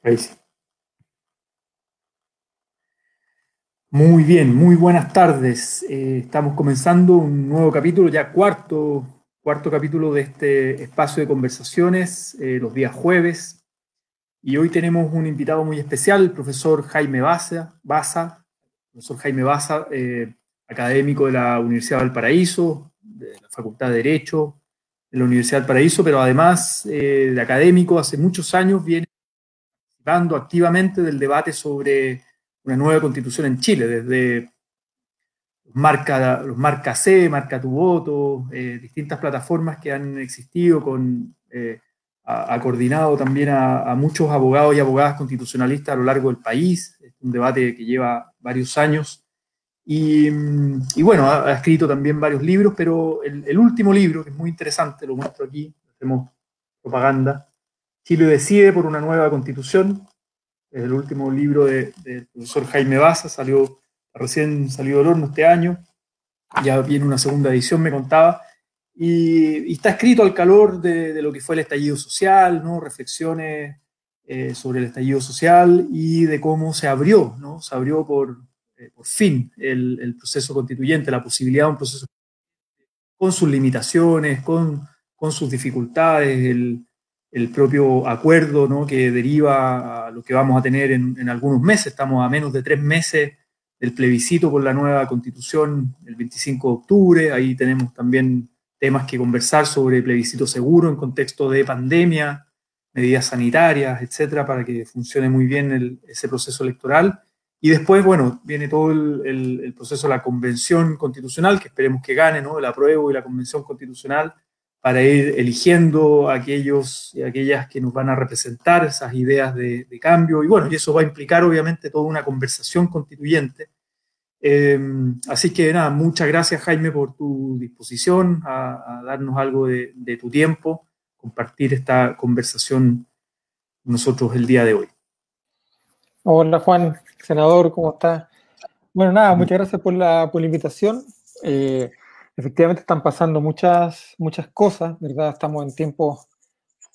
Ahí sí. Muy bien, muy buenas tardes. Estamos comenzando un nuevo capítulo, ya cuarto capítulo de este espacio de conversaciones, los días jueves. Y hoy tenemos un invitado muy especial, el profesor Jaime profesor Jaime Baza, académico de la Universidad de Valparaíso, de la Facultad de Derecho de la Universidad de Valparaíso, pero además de académico, hace muchos años viene participando activamente del debate sobre una nueva constitución en Chile, desde los Marca C, Marca tu Voto, distintas plataformas que han existido ha coordinado también a muchos abogados y abogadas constitucionalistas a lo largo del país. Es un debate que lleva varios años. Y bueno, ha escrito también varios libros, pero el último libro, que es muy interesante, lo muestro aquí, hacemos propaganda, Chile decide por una nueva constitución, es el último libro del profesor Jaime Baza, recién salió del horno este año, ya viene una segunda edición, me contaba, y está escrito al calor de lo que fue el estallido social, ¿no? Reflexiones sobre el estallido social y de cómo se abrió, ¿no? Se abrió por fin el proceso constituyente, la posibilidad de un proceso con sus limitaciones, con sus dificultades, el propio acuerdo, ¿no? Que deriva a lo que vamos a tener en algunos meses. Estamos a menos de 3 meses del plebiscito por la nueva constitución el 25 de octubre. Ahí tenemos también temas que conversar sobre plebiscito seguro en contexto de pandemia, medidas sanitarias, etcétera, para que funcione muy bien ese proceso electoral. Y después, bueno, viene todo el proceso de la convención constitucional, que esperemos que gane, ¿no? El apruebo y la convención constitucional, para ir eligiendo a aquellos y aquellas que nos van a representar esas ideas de cambio. Y bueno, y eso va a implicar obviamente toda una conversación constituyente. Así que nada, muchas gracias Jaime por tu disposición a darnos algo de tu tiempo, compartir esta conversación con nosotros el día de hoy. Hola Juan, senador, ¿cómo estás? Bueno, nada, muchas gracias por la invitación. Efectivamente están pasando muchas cosas, ¿verdad? Estamos en tiempos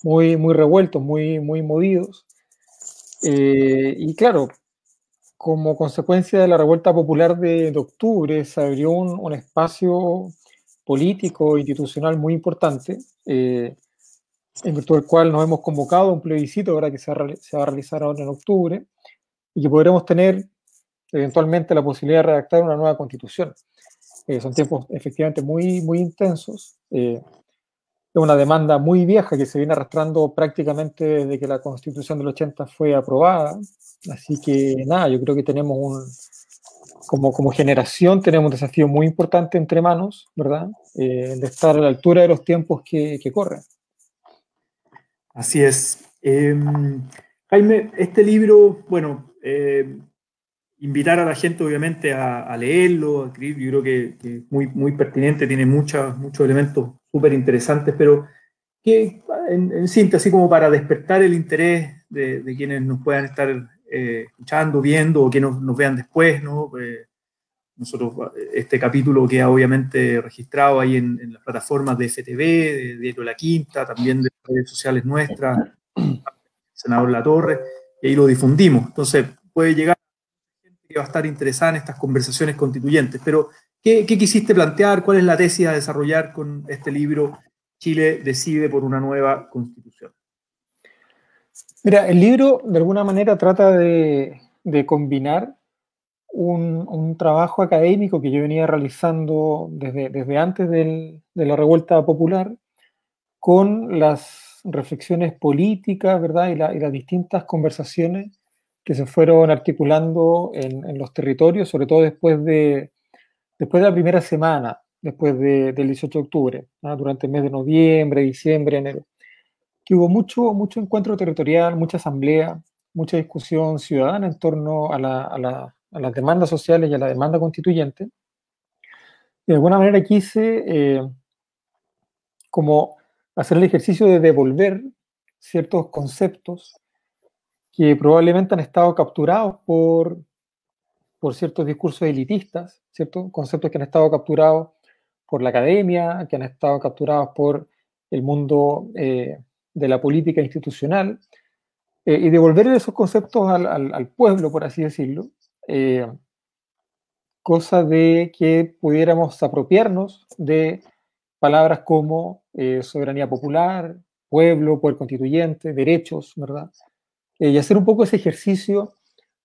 muy revueltos, muy movidos. Y claro, como consecuencia de la revuelta popular de octubre, se abrió un espacio político, institucional muy importante, en virtud del cual nos hemos convocado a un plebiscito ahora que se va a realizar ahora en octubre, y que podremos tener eventualmente la posibilidad de redactar una nueva constitución. Son tiempos efectivamente muy intensos. Es una demanda muy vieja que se viene arrastrando prácticamente desde que la constitución del 80 fue aprobada. Así que nada, yo creo que como generación tenemos un desafío muy importante entre manos, ¿verdad? De estar a la altura de los tiempos que corren. Así es. Jaime, este libro, bueno, invitar a la gente obviamente a leerlo, a escribir, yo creo que es muy pertinente, tiene muchos elementos súper interesantes, pero que en síntesis, como para despertar el interés de quienes nos puedan estar escuchando, viendo o que nos vean después, ¿no? Nosotros, este capítulo queda obviamente registrado ahí en las plataformas de FTV, de Diario La Quinta, también de las redes sociales nuestras, senador Latorre, y ahí lo difundimos. Entonces, puede llegar gente que va a estar interesada en estas conversaciones constituyentes. Pero, ¿qué quisiste plantear? ¿Cuál es la tesis a desarrollar con este libro, Chile decide por una nueva constitución? Mira, el libro de alguna manera trata de combinar un trabajo académico que yo venía realizando desde antes de la revuelta popular, con las reflexiones políticas, ¿verdad? Y las distintas conversaciones que se fueron articulando en los territorios, sobre todo después de la primera semana, del 18 de octubre, ¿no? Durante el mes de noviembre, diciembre, enero, que hubo mucho encuentro territorial, mucha asamblea, mucha discusión ciudadana en torno a las demandas sociales y a la demanda constituyente. De alguna manera quise como hacer el ejercicio de devolver ciertos conceptos que probablemente han estado capturados por ciertos discursos elitistas, ciertos conceptos que han estado capturados por la academia, que han estado capturados por el mundo de la política institucional, y devolver esos conceptos al pueblo, por así decirlo, cosa de que pudiéramos apropiarnos de palabras como soberanía popular, pueblo, poder constituyente, derechos, ¿verdad? Y hacer un poco ese ejercicio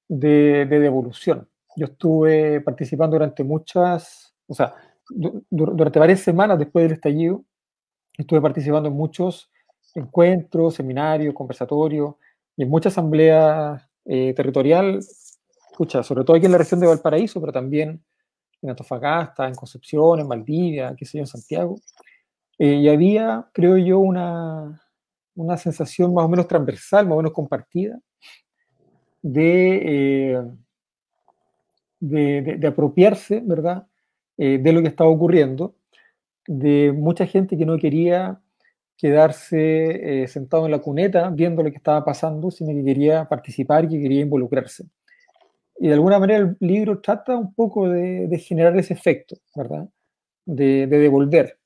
de devolución. Yo estuve participando durante o sea, durante varias semanas después del estallido, estuve participando en muchos encuentros, seminarios, conversatorios y en mucha asamblea territorial, escucha, sobre todo aquí en la región de Valparaíso, pero también en Antofagasta, en Concepción, en Valdivia, qué sé yo, en Santiago. Y había, creo yo, una sensación más o menos transversal, más o menos compartida, de, eh, de apropiarse, ¿verdad?, de lo que estaba ocurriendo, de mucha gente que no quería quedarse sentado en la cuneta viendo lo que estaba pasando, sino que quería participar y que quería involucrarse. Y de alguna manera el libro trata un poco de generar ese efecto, ¿verdad? De devolver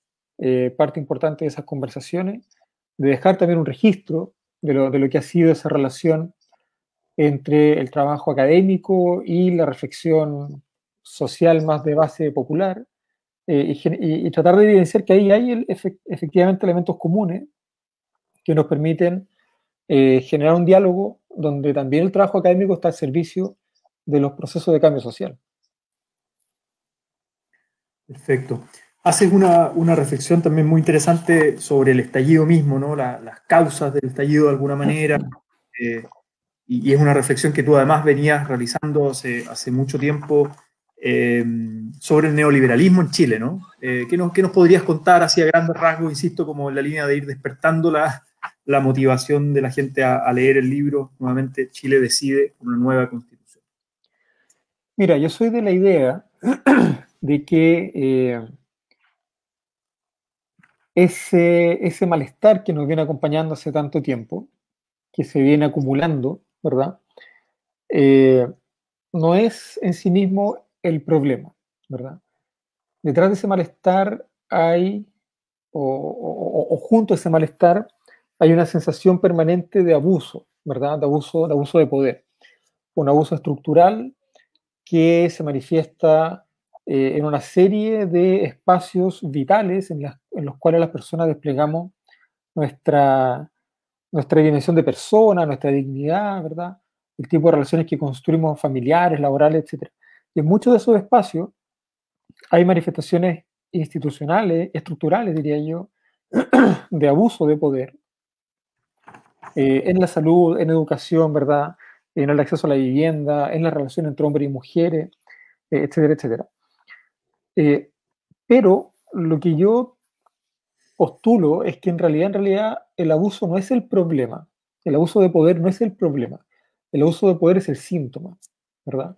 parte importante de esas conversaciones, de dejar también un registro de lo que ha sido esa relación entre el trabajo académico y la reflexión social más de base popular, y tratar de evidenciar que ahí hay efectivamente elementos comunes que nos permiten generar un diálogo donde también el trabajo académico está al servicio de los procesos de cambio social. Perfecto. Haces una reflexión también muy interesante sobre el estallido mismo, ¿no? Las causas del estallido de alguna manera. eh, y es una reflexión que tú además venías realizando hace mucho tiempo eh, sobre el neoliberalismo en Chile, ¿no? Qué nos podrías contar así a grandes rasgos, insisto, como en la línea de ir despertando la motivación de la gente a leer el libro? Nuevamente, Chile decide una nueva constitución. Mira, yo soy de la idea de que ese malestar que nos viene acompañando hace tanto tiempo, que se viene acumulando, ¿verdad? Eh, no es en sí mismo el problema, ¿verdad? Detrás de ese malestar hay, o junto a ese malestar, hay una sensación permanente de abuso, ¿verdad? De abuso de poder. Un abuso estructural que se manifiesta en una serie de espacios vitales en los cuales las personas desplegamos nuestra, nuestra dimensión de persona, nuestra dignidad, ¿verdad? El tipo de relaciones que construimos familiares, laborales, etc. Y en muchos de esos espacios hay manifestaciones institucionales, estructurales, diría yo, de abuso de poder en la salud, en educación, ¿verdad? En el acceso a la vivienda, en la relación entre hombres y mujeres, etcétera, etcétera. Pero lo que yo postulo es que en realidad, el abuso no es el problema. El abuso de poder no es el problema. El abuso de poder es el síntoma, ¿verdad?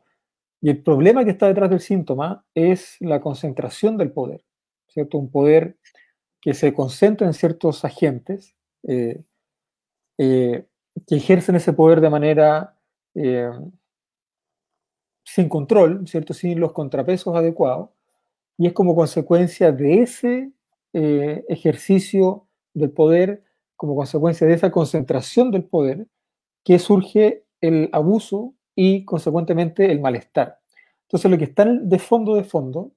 Y el problema que está detrás del síntoma es la concentración del poder, ¿cierto? Un poder que se concentra en ciertos agentes eh, eh, que ejercen ese poder de manera eh, sin control, ¿cierto? Sin los contrapesos adecuados. Y es como consecuencia de ese ejercicio del poder, como consecuencia de esa concentración del poder, que surge el abuso y consecuentemente el malestar. Entonces lo que está de fondo,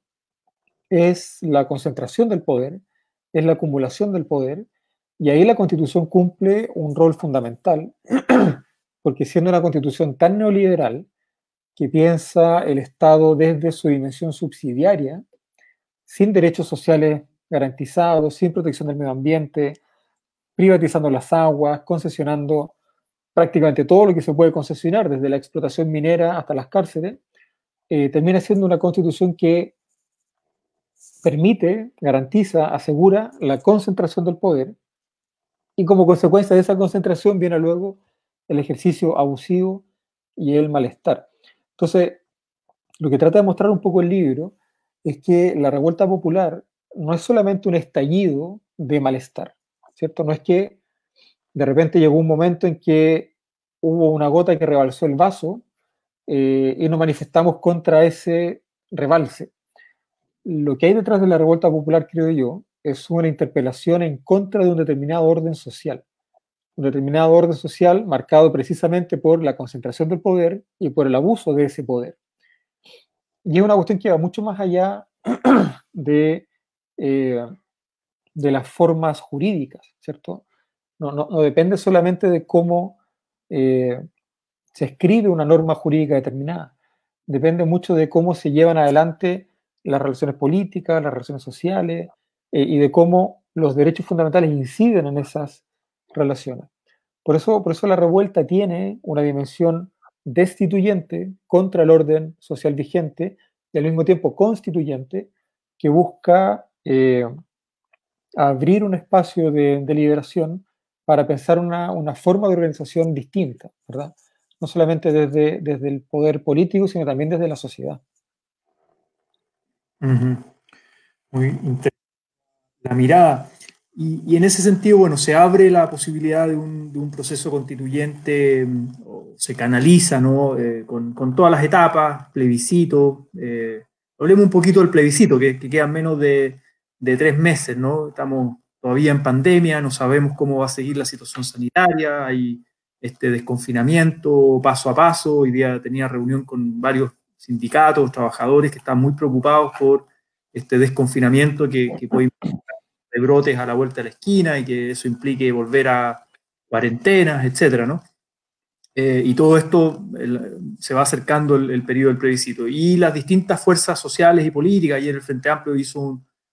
es la concentración del poder, es la acumulación del poder, y ahí la Constitución cumple un rol fundamental, porque siendo una Constitución tan neoliberal, que piensa el Estado desde su dimensión subsidiaria, sin derechos sociales garantizados, sin protección del medio ambiente, privatizando las aguas, concesionando prácticamente todo lo que se puede concesionar, desde la explotación minera hasta las cárceles, termina siendo una constitución que permite, garantiza, asegura la concentración del poder, y como consecuencia de esa concentración viene luego el ejercicio abusivo y el malestar. Entonces, lo que trata de mostrar un poco el libro es que la revuelta popular no es solamente un estallido de malestar, ¿cierto? No es que de repente llegó un momento en que hubo una gota que rebalsó el vaso y nos manifestamos contra ese rebalse. Lo que hay detrás de la revuelta popular, creo yo, es una interpelación en contra de un determinado orden social, un determinado orden social marcado precisamente por la concentración del poder y por el abuso de ese poder. Y es una cuestión que va mucho más allá de, eh, de las formas jurídicas, ¿cierto? No depende solamente de cómo eh, se escribe una norma jurídica determinada. Depende mucho de cómo se llevan adelante las relaciones políticas, las relaciones sociales, y de cómo los derechos fundamentales inciden en esas relaciones. Por eso la revuelta tiene una dimensión destituyente contra el orden social vigente y al mismo tiempo constituyente que busca abrir un espacio de liberación para pensar una forma de organización distinta, ¿verdad? No solamente desde el poder político, sino también desde la sociedad. Muy interesante la mirada. Y en ese sentido, bueno, se abre la posibilidad de un proceso constituyente, o se canaliza, ¿no? Con todas las etapas, plebiscito. Hablemos un poquito del plebiscito, que quedan menos de 3 meses, ¿no? Estamos todavía en pandemia, no sabemos cómo va a seguir la situación sanitaria, hay este desconfinamiento paso a paso. Hoy día tenía reunión con varios sindicatos, trabajadores que están muy preocupados por este desconfinamiento que puede de brotes a la vuelta de la esquina y que eso implique volver a cuarentenas, etcétera, ¿no? Y todo esto se va acercando el periodo del plebiscito. Y las distintas fuerzas sociales y políticas, ayer el Frente Amplio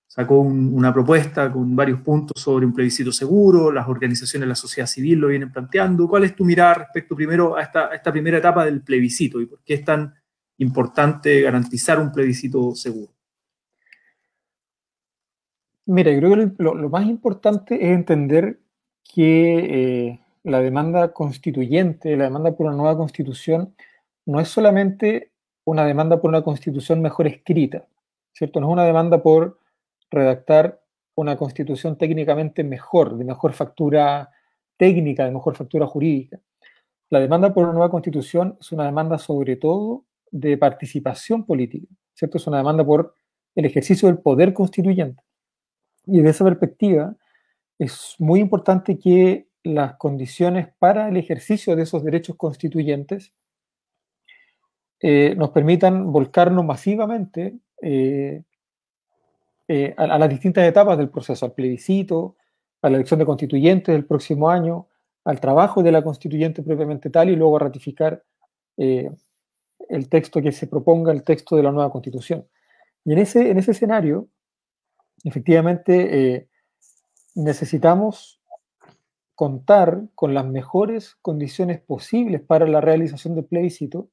sacó una propuesta con varios puntos sobre un plebiscito seguro, las organizaciones de la sociedad civil lo vienen planteando. ¿Cuál es tu mirada respecto primero a esta primera etapa del plebiscito y por qué es tan importante garantizar un plebiscito seguro? Mira, yo creo que lo más importante es entender que la demanda constituyente, la demanda por una nueva constitución, no es solamente una demanda por una constitución mejor escrita, ¿cierto? No es una demanda por redactar una constitución técnicamente mejor, de mejor factura técnica, de mejor factura jurídica. La demanda por una nueva constitución es una demanda sobre todo de participación política, ¿cierto? Es una demanda por el ejercicio del poder constituyente. Y desde esa perspectiva, es muy importante que las condiciones para el ejercicio de esos derechos constituyentes nos permitan volcarnos masivamente a las distintas etapas del proceso, al plebiscito, a la elección de constituyentes del próximo año, al trabajo de la constituyente propiamente tal y luego a ratificar eh, el texto que se proponga, el texto de la nueva constitución. Y en ese escenario, efectivamente, necesitamos contar con las mejores condiciones posibles para la realización del plebiscito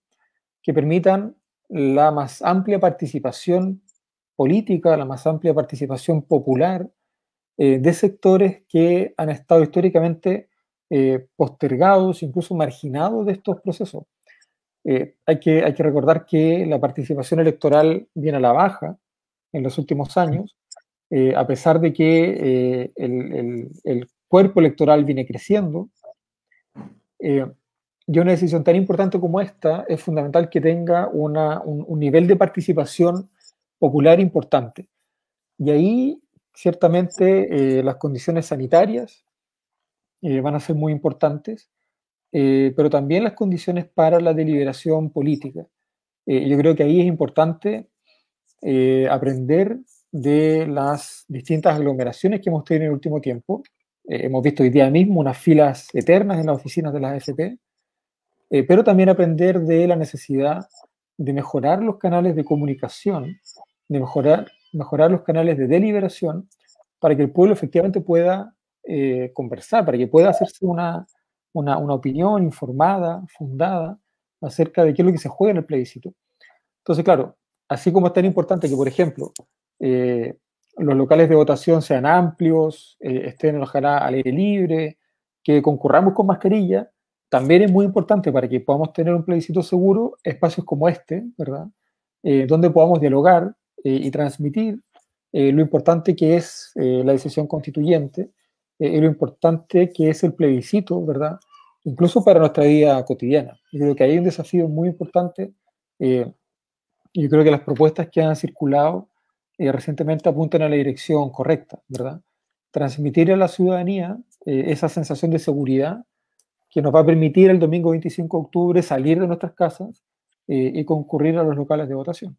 que permitan la más amplia participación política, la más amplia participación popular de sectores que han estado históricamente postergados, incluso marginados de estos procesos. Hay que recordar que la participación electoral viene a la baja en los últimos años, a pesar de que el cuerpo electoral viene creciendo. Y una decisión tan importante como esta es fundamental que tenga un nivel de participación popular importante. Y ahí, ciertamente, las condiciones sanitarias van a ser muy importantes, pero también las condiciones para la deliberación política. Yo creo que ahí es importante aprender de las distintas aglomeraciones que hemos tenido en el último tiempo. Hemos visto hoy día mismo unas filas eternas en las oficinas de las AFP, pero también aprender de la necesidad de mejorar los canales de comunicación, de mejorar los canales de deliberación para que el pueblo efectivamente pueda conversar, para que pueda hacerse una opinión informada, fundada, acerca de qué es lo que se juega en el plebiscito. Entonces, claro, así como es tan importante que, por ejemplo, los locales de votación sean amplios, estén ojalá al aire libre, que concurramos con mascarilla, también es muy importante para que podamos tener un plebiscito seguro, espacios como este, ¿verdad? Donde podamos dialogar y transmitir lo importante que es la decisión constituyente y lo importante que es el plebiscito, ¿verdad? Incluso para nuestra vida cotidiana. Yo creo que hay un desafío muy importante. Yo creo que las propuestas que han circulado recientemente apuntan a la dirección correcta, ¿verdad? transmitir a la ciudadanía esa sensación de seguridad que nos va a permitir el domingo 25 de octubre salir de nuestras casas y concurrir a los locales de votación.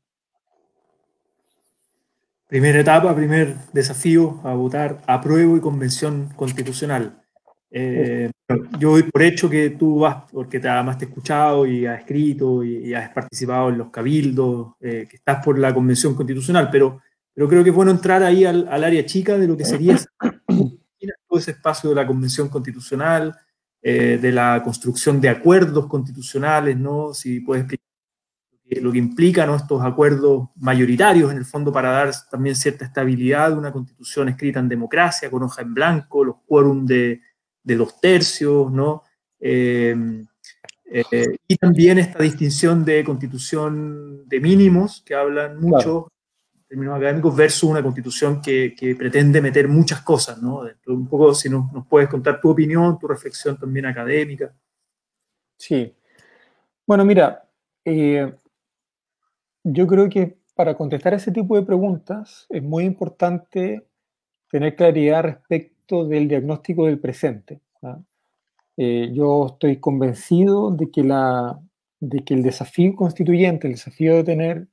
Primera etapa, primer desafío a votar apruebo y convención constitucional. Yo doy por hecho que tú vas, porque además te he escuchado y has escrito y has participado en los cabildos, que estás por la convención constitucional, pero creo que es bueno entrar ahí al área chica de lo que sería todo ese espacio de la convención constitucional, de la construcción de acuerdos constitucionales, ¿no? Si puedes explicar lo que implican, ¿no?, estos acuerdos mayoritarios, en el fondo, para dar también cierta estabilidad de una constitución escrita en democracia, con hoja en blanco, los quórum de 2/3, ¿no? Y también esta distinción de constitución de mínimos, que hablan mucho, claro, en términos académicos, versus una constitución que pretende meter muchas cosas, ¿no? Un poco, si nos puedes contar tu opinión, tu reflexión también académica. Sí. Bueno, mira, yo creo que para contestar ese tipo de preguntas es muy importante tener claridad respecto del diagnóstico del presente, ¿no? Yo estoy convencido de que el desafío constituyente, el desafío de tener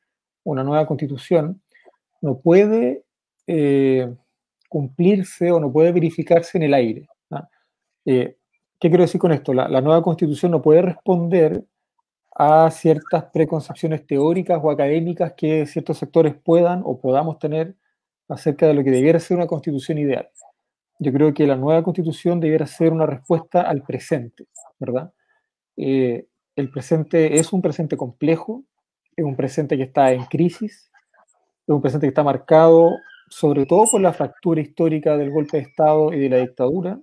una nueva constitución, no puede cumplirse o no puede verificarse en el aire, ¿no? ¿Qué quiero decir con esto? La nueva constitución no puede responder a ciertas preconcepciones teóricas o académicas que ciertos sectores puedan o podamos tener acerca de lo que debiera ser una constitución ideal. Yo creo que la nueva constitución debiera ser una respuesta al presente, ¿verdad? El presente es un presente complejo, es un presente que está en crisis, es un presente que está marcado sobre todo por la fractura histórica del golpe de Estado y de la dictadura,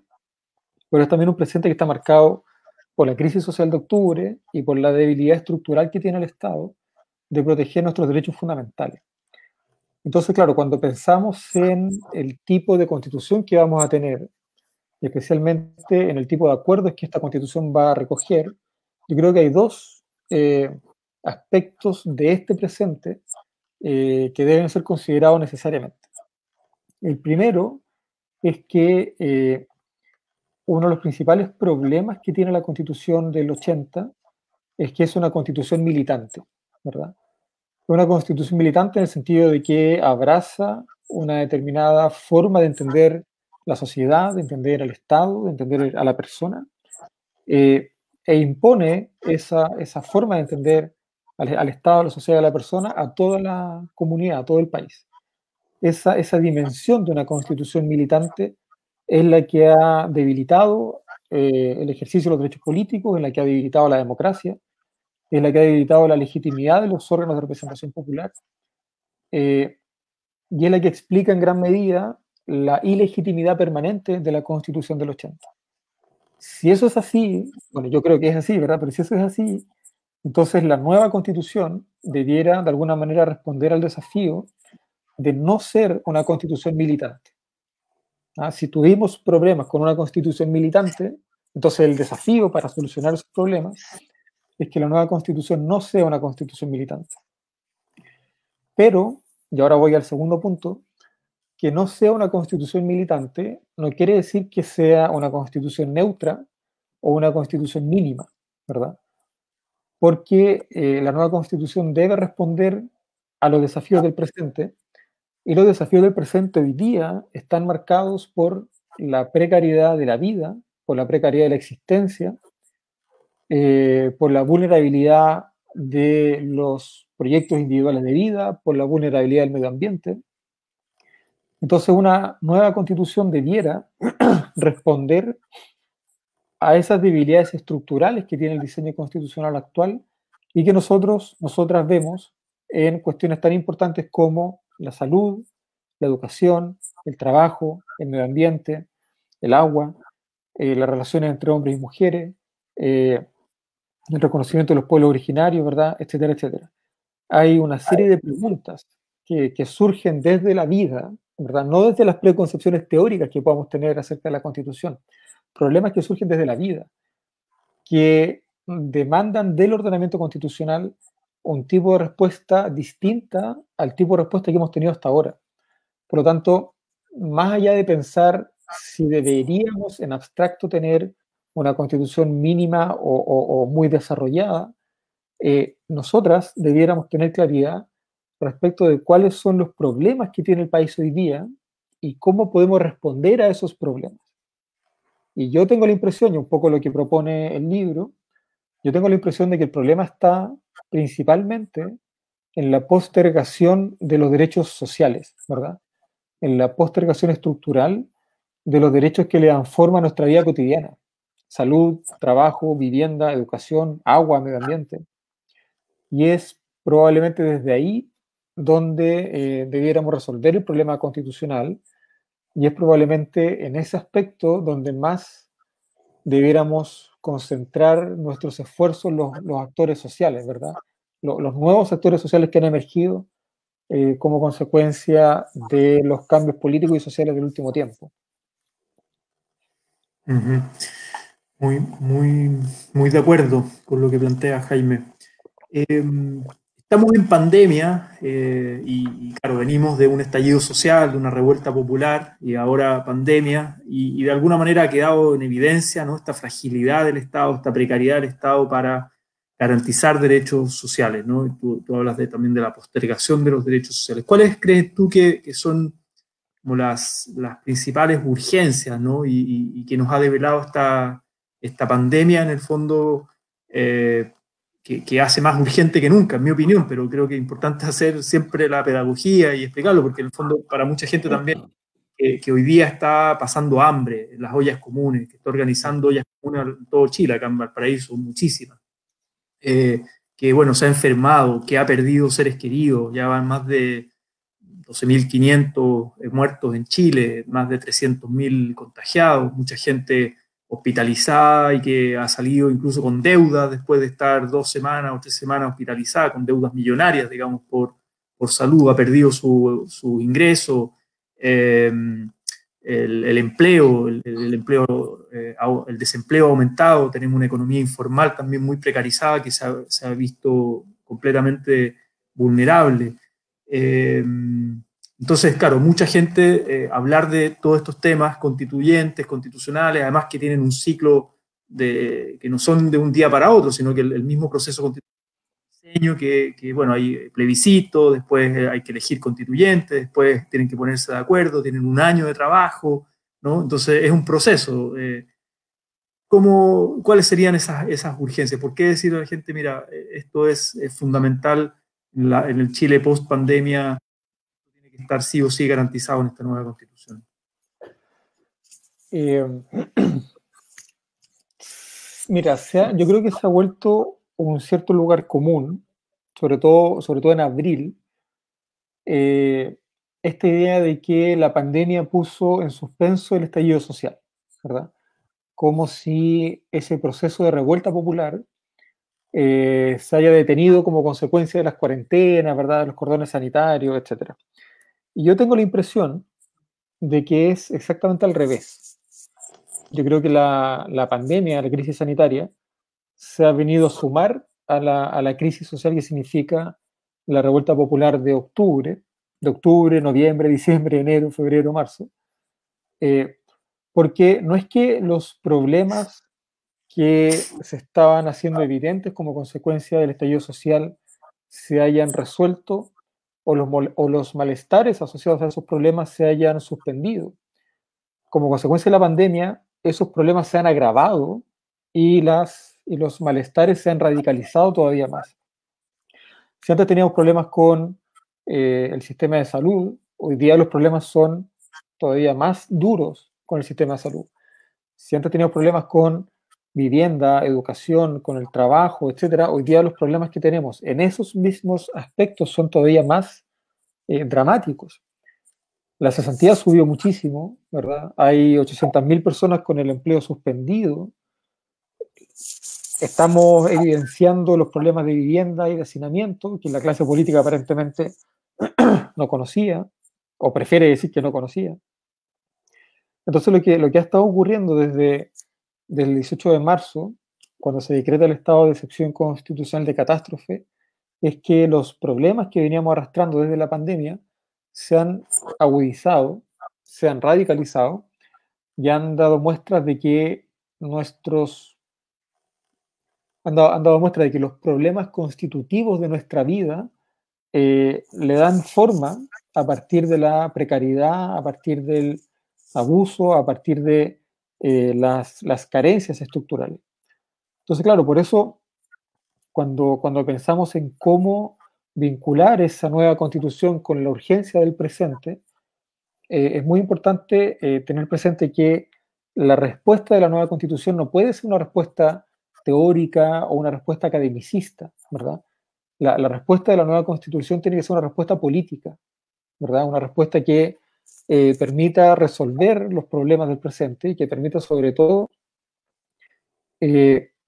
pero es también un presente que está marcado por la crisis social de octubre y por la debilidad estructural que tiene el Estado de proteger nuestros derechos fundamentales. Entonces, claro, cuando pensamos en el tipo de constitución que vamos a tener, y especialmente en el tipo de acuerdos que esta constitución va a recoger, yo creo que hay dos aspectos de este presente que deben ser considerados necesariamente. El primero es que uno de los principales problemas que tiene la constitución del 80 es que es una constitución militante, ¿verdad? Una constitución militante en el sentido de que abraza una determinada forma de entender la sociedad, de entender al Estado, de entender a la persona, e impone esa forma de entender al Estado, a la sociedad y a la persona a toda la comunidad, a todo el país. Esa dimensión de una constitución militante es la que ha debilitado el ejercicio de los derechos políticos, es la que ha debilitado la democracia, es la que ha debilitado la legitimidad de los órganos de representación popular, y es la que explica en gran medida la ilegitimidad permanente de la Constitución del 80. Si eso es así, bueno, yo creo que es así, ¿verdad? Pero si eso es así, entonces la nueva Constitución debiera de alguna manera responder al desafío de no ser una Constitución militante. ¿Ah? Si tuvimos problemas con una Constitución militante, entonces el desafío para solucionar esos problemas es que la nueva Constitución no sea una Constitución militante. Pero, y ahora voy al segundo punto, que no sea una Constitución militante no quiere decir que sea una Constitución neutra o una Constitución mínima, ¿verdad? Porque la nueva Constitución debe responder a los desafíos del presente, y los desafíos del presente hoy día están marcados por la precariedad de la vida, por la precariedad de la existencia, por la vulnerabilidad de los proyectos individuales de vida, por la vulnerabilidad del medio ambiente. Entonces, una nueva constitución debiera responder a esas debilidades estructurales que tiene el diseño constitucional actual y que nosotras vemos en cuestiones tan importantes como la salud, la educación, el trabajo, el medio ambiente, el agua, las relaciones entre hombres y mujeres, el reconocimiento de los pueblos originarios, ¿verdad? Etcétera, etcétera. Hay una serie de preguntas que surgen desde la vida, ¿verdad? No desde las preconcepciones teóricas que podamos tener acerca de la Constitución, problemas que surgen desde la vida, que demandan del ordenamiento constitucional un tipo de respuesta distinta al tipo de respuesta que hemos tenido hasta ahora. Por lo tanto, más allá de pensar si deberíamos en abstracto tener una constitución mínima o muy desarrollada, nosotras debiéramos tener claridad respecto de cuáles son los problemas que tiene el país hoy día y cómo podemos responder a esos problemas. Y yo tengo la impresión, y un poco lo que propone el libro, yo tengo la impresión de que el problema está principalmente en la postergación de los derechos sociales, ¿verdad? En la postergación estructural de los derechos que le dan forma a nuestra vida cotidiana. Salud, trabajo, vivienda, educación, agua, medio ambiente. Y es probablemente desde ahí donde debiéramos resolver el problema constitucional, y es probablemente en ese aspecto donde más debiéramos concentrar nuestros esfuerzos los actores sociales, ¿verdad? Los nuevos actores sociales que han emergido como consecuencia de los cambios políticos y sociales del último tiempo. Ujú. Muy de acuerdo con lo que plantea Jaime. Estamos en pandemia y, claro, venimos de un estallido social, de una revuelta popular y ahora pandemia y de alguna manera ha quedado en evidencia, ¿no?, esta fragilidad del Estado, esta precariedad del Estado para garantizar derechos sociales, ¿no? Y tú hablas también de la postergación de los derechos sociales. ¿Cuáles crees tú que son como las principales urgencias, ¿no? Y que nos ha develado esta pandemia en el fondo, que hace más urgente que nunca, en mi opinión, pero creo que es importante hacer siempre la pedagogía y explicarlo, porque en el fondo para mucha gente también que hoy día está pasando hambre en las ollas comunes, que está organizando ollas comunes en todo Chile, acá en Valparaíso, muchísimas, que bueno, se ha enfermado, que ha perdido seres queridos, ya van más de 12.500 muertos en Chile, más de 300.000 contagiados, mucha gente hospitalizada y que ha salido incluso con deudas después de estar 2 semanas o 3 semanas hospitalizada, con deudas millonarias, digamos, por salud, ha perdido su ingreso, el empleo, el desempleo ha aumentado, tenemos una economía informal también muy precarizada que se ha visto completamente vulnerable. Entonces, claro, mucha gente hablar de todos estos temas constituyentes, constitucionales, además que tienen un ciclo que no son de un día para otro, sino que el mismo proceso constitucional, bueno, hay plebiscito, después hay que elegir constituyentes, después tienen que ponerse de acuerdo, tienen un año de trabajo, ¿no? Entonces es un proceso. ¿Cuáles serían esas urgencias? ¿Por qué decir a la gente, mira, esto es fundamental en el Chile post pandemia, tiene que estar sí o sí garantizado en esta nueva constitución? Mira, yo creo que se ha vuelto un cierto lugar común, sobre todo en abril, esta idea de que la pandemia puso en suspenso el estallido social, ¿verdad? Como si ese proceso de revuelta popular se haya detenido como consecuencia de las cuarentenas, ¿verdad?, de los cordones sanitarios, etc. Y yo tengo la impresión de que es exactamente al revés. Yo creo que la pandemia, la crisis sanitaria, se ha venido a sumar a la crisis social que significa la revuelta popular de octubre, noviembre, diciembre, enero, febrero, marzo, porque no es que los problemas que se estaban haciendo evidentes como consecuencia del estallido social se hayan resuelto o los malestares asociados a esos problemas se hayan suspendido. Como consecuencia de la pandemia, esos problemas se han agravado y los malestares se han radicalizado todavía más. Si antes teníamos problemas con el sistema de salud, hoy día los problemas son todavía más duros con el sistema de salud. Si antes teníamos problemas con vivienda, educación, con el trabajo, etcétera, hoy día los problemas que tenemos en esos mismos aspectos son todavía más dramáticos. La cesantía subió muchísimo, ¿verdad? Hay 800.000 personas con el empleo suspendido. Estamos evidenciando los problemas de vivienda y de hacinamiento, que la clase política aparentemente no conocía, o prefiere decir que no conocía. Entonces lo que ha estado ocurriendo desde el 18 de marzo, cuando se decreta el estado de excepción constitucional de catástrofe, es que los problemas que veníamos arrastrando desde la pandemia se han agudizado se han radicalizado y han dado muestras de que han dado muestra de que los problemas constitutivos de nuestra vida le dan forma a partir de la precariedad, a partir del abuso, a partir de las carencias estructurales. Entonces, claro, por eso cuando pensamos en cómo vincular esa nueva constitución con la urgencia del presente, es muy importante tener presente que la respuesta de la nueva constitución no puede ser una respuesta teórica o una respuesta academicista, ¿verdad? La respuesta de la nueva constitución tiene que ser una respuesta política, ¿verdad? Una respuesta que permita resolver los problemas del presente y que permita sobre todo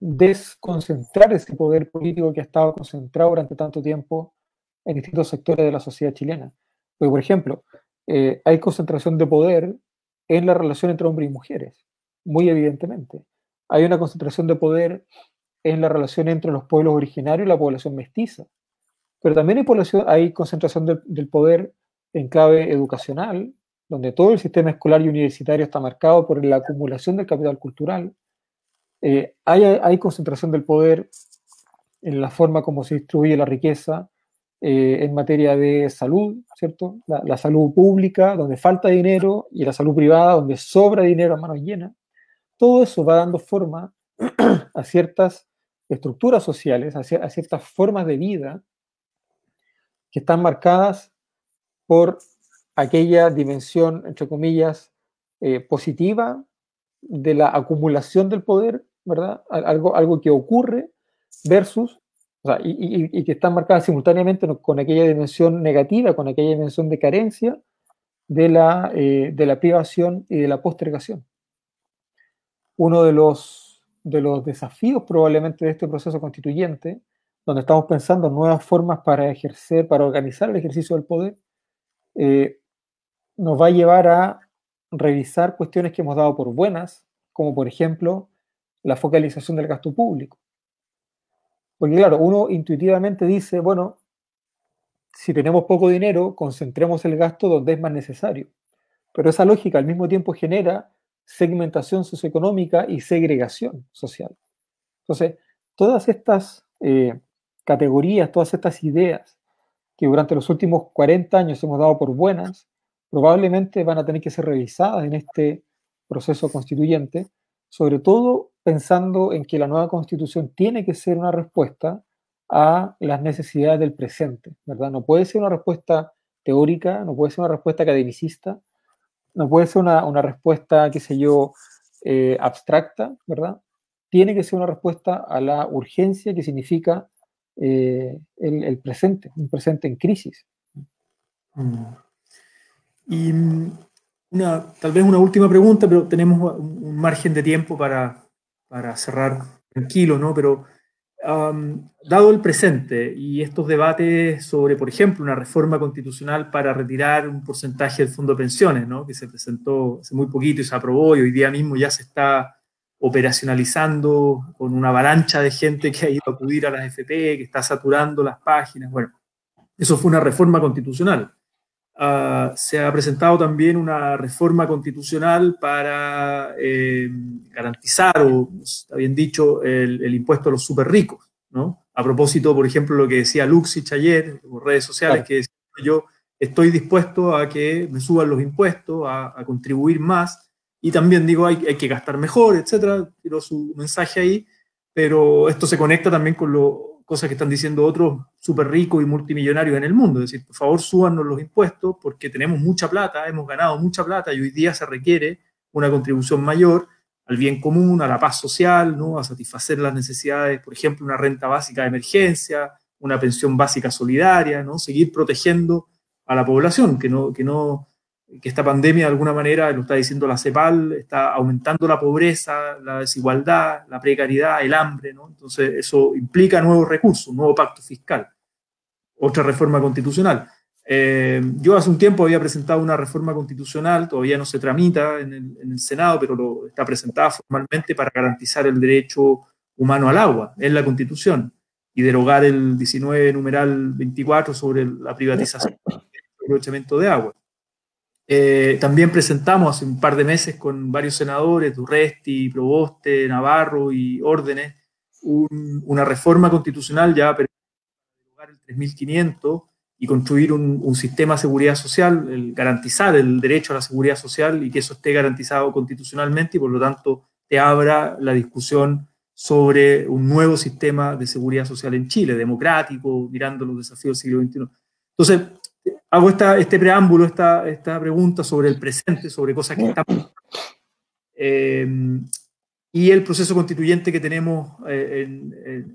desconcentrar ese poder político que ha estado concentrado durante tanto tiempo en distintos sectores de la sociedad chilena. Porque, por ejemplo, hay concentración de poder en la relación entre hombres y mujeres, muy evidentemente. Hay una concentración de poder en la relación entre los pueblos originarios y la población mestiza. Pero también hay concentración del poder en clave educacional, donde todo el sistema escolar y universitario está marcado por la acumulación del capital cultural. Hay concentración del poder en la forma como se distribuye la riqueza en materia de salud, ¿cierto? La salud pública, donde falta dinero, y la salud privada, donde sobra dinero a manos llenas. Todo eso va dando forma a ciertas estructuras sociales, a ciertas formas de vida que están marcadas por aquella dimensión, entre comillas, positiva de la acumulación del poder, ¿verdad? Algo que ocurre versus, o sea, y que están marcadas simultáneamente con aquella dimensión negativa, con aquella dimensión de carencia de la privación y de la postergación. Uno de los desafíos probablemente de este proceso constituyente, donde estamos pensando en nuevas formas para ejercer, para organizar el ejercicio del poder, nos va a llevar a revisar cuestiones que hemos dado por buenas, como por ejemplo la focalización del gasto público. Porque claro, uno intuitivamente dice, bueno, si tenemos poco dinero, concentremos el gasto donde es más necesario. Pero esa lógica al mismo tiempo genera segmentación socioeconómica y segregación social. Entonces, todas estas categorías, todas estas ideas que durante los últimos 40 años hemos dado por buenas, probablemente van a tener que ser revisadas en este proceso constituyente, sobre todo pensando en que la nueva constitución tiene que ser una respuesta a las necesidades del presente, ¿verdad? No puede ser una respuesta teórica, no puede ser una respuesta academicista, no puede ser una respuesta, qué sé yo, abstracta, ¿verdad? Tiene que ser una respuesta a la urgencia que significa el presente, un presente en crisis. Y tal vez una última pregunta, pero tenemos un margen de tiempo para cerrar tranquilo, ¿no? Pero dado el presente y estos debates sobre, por ejemplo, una reforma constitucional para retirar un porcentaje del fondo de pensiones, ¿no? Que se presentó hace muy poquito y se aprobó y hoy día mismo ya se está operacionalizando con una avalancha de gente que ha ido a acudir a las FP, que está saturando las páginas. Bueno, eso fue una reforma constitucional. Se ha presentado también una reforma constitucional para garantizar, o está bien dicho, el impuesto a los súper ricos, ¿no? A propósito, por ejemplo, lo que decía Luxich ayer por redes sociales, claro, que decía, yo estoy dispuesto a que me suban los impuestos, a contribuir más, y también digo, hay que gastar mejor, etcétera, tiró su mensaje ahí, pero esto se conecta también con cosas que están diciendo otros súper ricos y multimillonarios en el mundo. Es decir, por favor, súbanos los impuestos porque tenemos mucha plata, hemos ganado mucha plata y hoy día se requiere una contribución mayor al bien común, a la paz social, ¿no? A satisfacer las necesidades, por ejemplo, una renta básica de emergencia, una pensión básica solidaria, ¿no? Seguir protegiendo a la población, que esta pandemia de alguna manera, lo está diciendo la CEPAL, está aumentando la pobreza, la desigualdad, la precariedad, el hambre, ¿no? Entonces eso implica nuevos recursos, un nuevo pacto fiscal, otra reforma constitucional. Yo hace un tiempo había presentado una reforma constitucional, todavía no se tramita en el Senado, pero está presentada formalmente para garantizar el derecho humano al agua en la Constitución y derogar el 19 numeral 24 sobre la privatización y el aprovechamiento de agua. También presentamos hace un par de meses con varios senadores, Durresti, Proboste, Navarro y Órdenes, una reforma constitucional ya para derogar el 3500 y construir un sistema de seguridad social, garantizar el derecho a la seguridad social y que eso esté garantizado constitucionalmente y por lo tanto te abra la discusión sobre un nuevo sistema de seguridad social en Chile, democrático, mirando los desafíos del siglo XXI. Entonces, hago este preámbulo, esta pregunta sobre el presente, sobre cosas que están... y el proceso constituyente que tenemos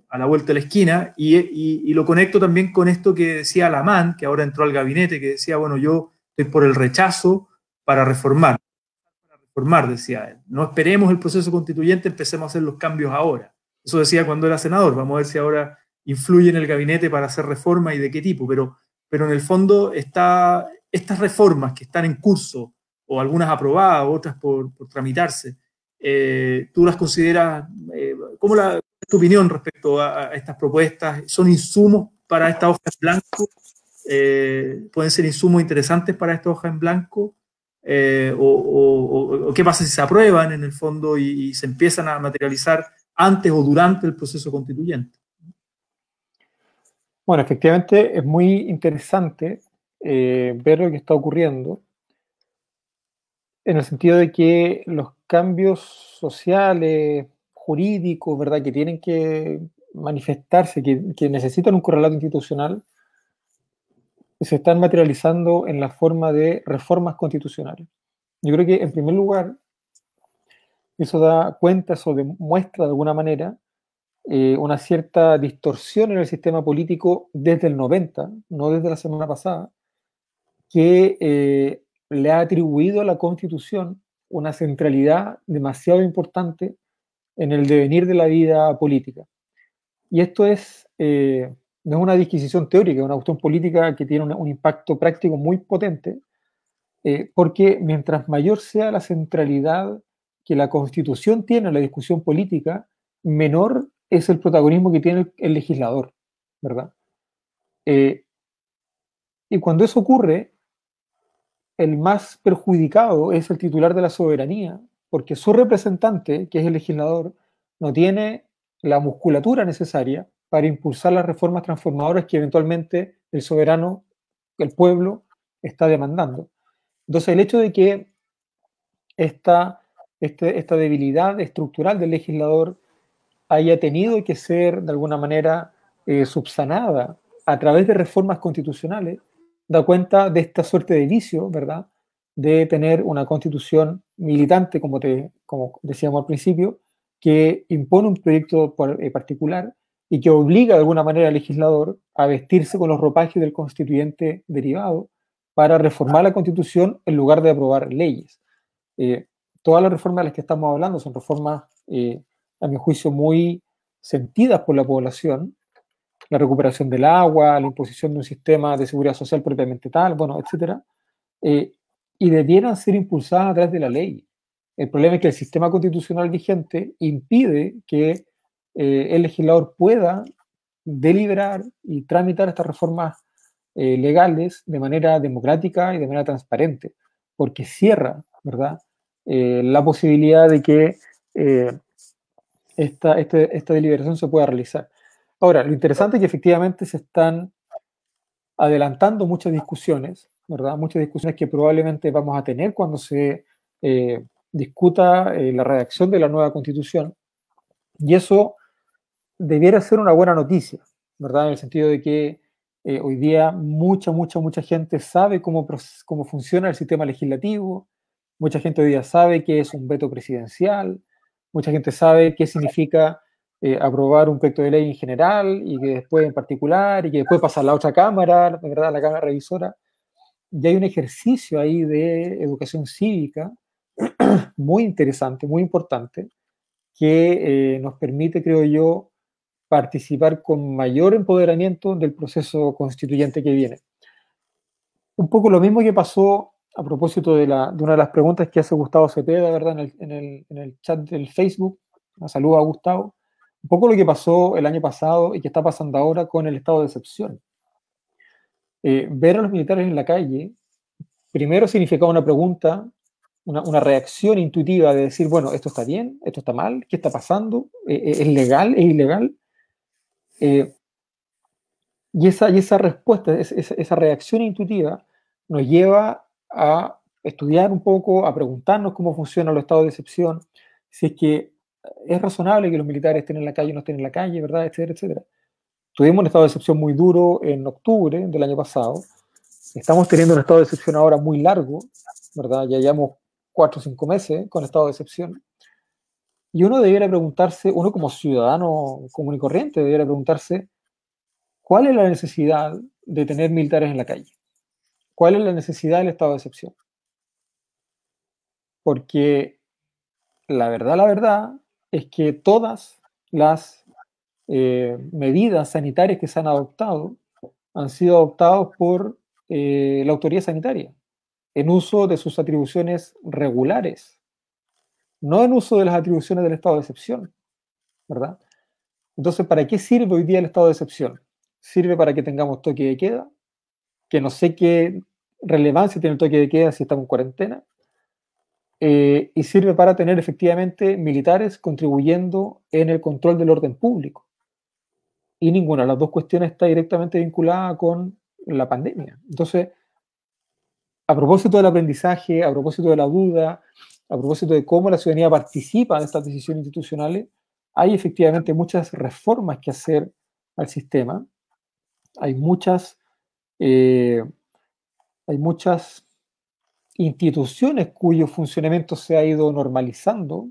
a la vuelta de la esquina, y lo conecto también con esto que decía Alamán, que ahora entró al gabinete, que decía, bueno, yo estoy por el rechazo para reformar, decía él. No esperemos el proceso constituyente, empecemos a hacer los cambios ahora. Eso decía cuando era senador, vamos a ver si ahora influye en el gabinete para hacer reforma y de qué tipo, pero en el fondo estas reformas que están en curso, o algunas aprobadas, otras por tramitarse, ¿tú las consideras, cómo es tu opinión respecto a estas propuestas? ¿Son insumos para esta hoja en blanco? ¿Pueden ser insumos interesantes para esta hoja en blanco? ¿O qué pasa si se aprueban en el fondo y se empiezan a materializar antes o durante el proceso constituyente? Bueno, efectivamente es muy interesante ver lo que está ocurriendo en el sentido de que los cambios sociales, jurídicos, ¿verdad?, que tienen que manifestarse, que necesitan un correlato institucional, se están materializando en la forma de reformas constitucionales. Yo creo que, en primer lugar, eso da cuenta, eso demuestra de alguna manera una cierta distorsión en el sistema político desde el 90, no desde la semana pasada, que le ha atribuido a la Constitución una centralidad demasiado importante en el devenir de la vida política. Y esto no es una disquisición teórica, es una cuestión política que tiene un impacto práctico muy potente, porque mientras mayor sea la centralidad que la Constitución tiene en la discusión política, menor es el protagonismo que tiene el legislador, ¿verdad? Y cuando eso ocurre, el más perjudicado es el titular de la soberanía, porque su representante, que es el legislador, no tiene la musculatura necesaria para impulsar las reformas transformadoras que eventualmente el soberano, el pueblo, está demandando. Entonces, el hecho de que esta debilidad estructural del legislador haya tenido que ser, de alguna manera, subsanada a través de reformas constitucionales, da cuenta de esta suerte de vicio, ¿verdad?, de tener una constitución militante, como decíamos al principio, que impone un proyecto particular y que obliga de alguna manera al legislador a vestirse con los ropajes del constituyente derivado para reformar la constitución en lugar de aprobar leyes. Todas las reformas de las que estamos hablando son reformas, a mi juicio, muy sentidas por la población: la recuperación del agua, la imposición de un sistema de seguridad social propiamente tal, bueno, etcétera, y debieran ser impulsadas a través de la ley. El problema es que el sistema constitucional vigente impide que el legislador pueda deliberar y tramitar estas reformas legales de manera democrática y de manera transparente, porque cierra, ¿verdad?, la posibilidad de que esta deliberación se pueda realizar. Ahora, lo interesante es que efectivamente se están adelantando muchas discusiones, ¿verdad? Muchas discusiones que probablemente vamos a tener cuando se discuta la redacción de la nueva Constitución, y eso debiera ser una buena noticia, ¿verdad? En el sentido de que hoy día mucha gente sabe cómo funciona el sistema legislativo, mucha gente hoy día sabe qué es un veto presidencial, mucha gente sabe qué significa aprobar un proyecto de ley en general y que después en particular y que después pasa a la otra cámara, ¿verdad?, la cámara revisora. Y hay un ejercicio ahí de educación cívica muy interesante, muy importante, que nos permite, creo yo, participar con mayor empoderamiento del proceso constituyente que viene. Un poco lo mismo que pasó a propósito de una de las preguntas que hace Gustavo Cepeda, ¿verdad?, en el chat del Facebook. Un saludo a Gustavo. Un poco lo que pasó el año pasado y que está pasando ahora con el estado de excepción. Ver a los militares en la calle primero significaba una pregunta, una reacción intuitiva de decir, bueno, esto está bien, esto está mal, ¿qué está pasando? ¿Es legal? ¿Es ilegal? Y esa respuesta, esa reacción intuitiva nos lleva a estudiar un poco, a preguntarnos cómo funcionan los estados de excepción, si es que es razonable que los militares estén en la calle o no estén en la calle, ¿verdad? Etcétera, etcétera. Tuvimos un estado de excepción muy duro en octubre del año pasado. Estamos teniendo un estado de excepción ahora muy largo, ¿verdad? Ya llevamos 4 o 5 meses con estado de excepción. Y uno debiera preguntarse, uno como ciudadano común y corriente, debiera preguntarse, ¿cuál es la necesidad de tener militares en la calle? ¿Cuál es la necesidad del estado de excepción? Porque la verdad es que todas las medidas sanitarias que se han adoptado han sido adoptadas por la autoridad sanitaria en uso de sus atribuciones regulares, no en uso de las atribuciones del estado de excepción, ¿verdad? Entonces, ¿para qué sirve hoy día el estado de excepción? Sirve para que tengamos toque de queda, que no sé qué relevancia tiene el toque de queda si estamos en cuarentena, y sirve para tener efectivamente militares contribuyendo en el control del orden público. Y ninguna de las dos cuestiones está directamente vinculada con la pandemia. Entonces, a propósito del aprendizaje, a propósito de la duda, a propósito de cómo la ciudadanía participa en estas decisiones institucionales, hay efectivamente muchas reformas que hacer al sistema. Hay muchas instituciones cuyo funcionamiento se ha ido normalizando,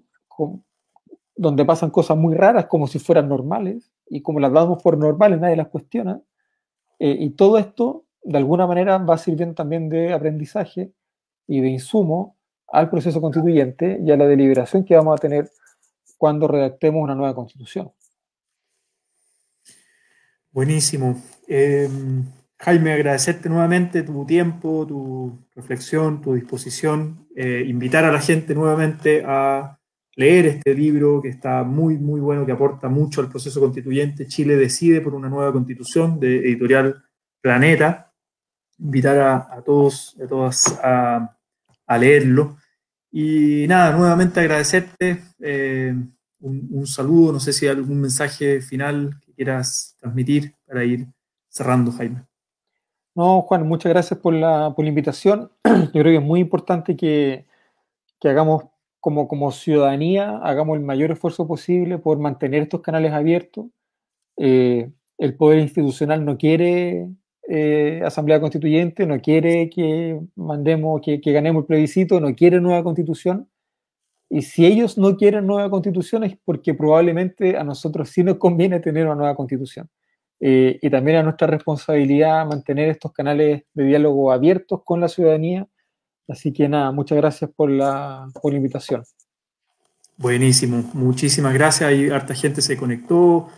donde pasan cosas muy raras como si fueran normales, y como las damos por normales nadie las cuestiona, y todo esto de alguna manera va sirviendo también de aprendizaje y de insumo al proceso constituyente y a la deliberación que vamos a tener cuando redactemos una nueva constitución. Buenísimo. Jaime, agradecerte nuevamente tu tiempo, tu reflexión, tu disposición, invitar a la gente nuevamente a leer este libro que está muy, muy bueno, que aporta mucho al proceso constituyente. Chile decide por una nueva constitución de Editorial Planeta. Invitar a todos y a todas a leerlo. Y nada, nuevamente agradecerte, un saludo, no sé si hay algún mensaje final que quieras transmitir para ir cerrando, Jaime. No, Juan, muchas gracias por la invitación. Yo creo que es muy importante que hagamos como ciudadanía, hagamos el mayor esfuerzo posible por mantener estos canales abiertos. El poder institucional no quiere asamblea constituyente, no quiere que mandemos, que ganemos el plebiscito, no quiere nueva constitución. Y si ellos no quieren nueva constitución es porque probablemente a nosotros sí nos conviene tener una nueva constitución. Y también es nuestra responsabilidad mantener estos canales de diálogo abiertos con la ciudadanía. Así que nada, muchas gracias por la invitación. Buenísimo, muchísimas gracias. Ahí harta gente se conectó,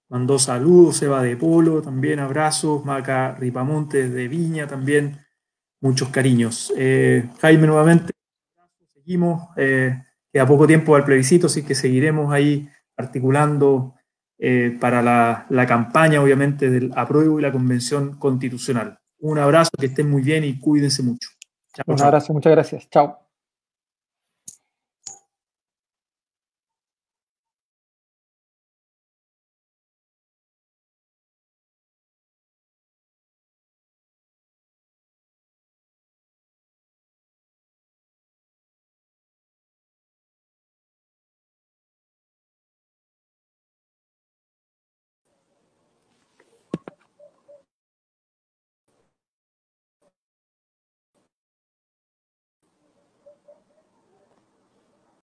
mandó saludos, Eva de Polo, también abrazos, Maca Ripamonte de Viña, también muchos cariños. Jaime, nuevamente, seguimos, queda poco tiempo al plebiscito, así que seguiremos ahí articulando para la campaña, obviamente, del apruebo y la convención constitucional. Un abrazo, que estén muy bien y cuídense mucho. Un abrazo, muchas gracias. Chao.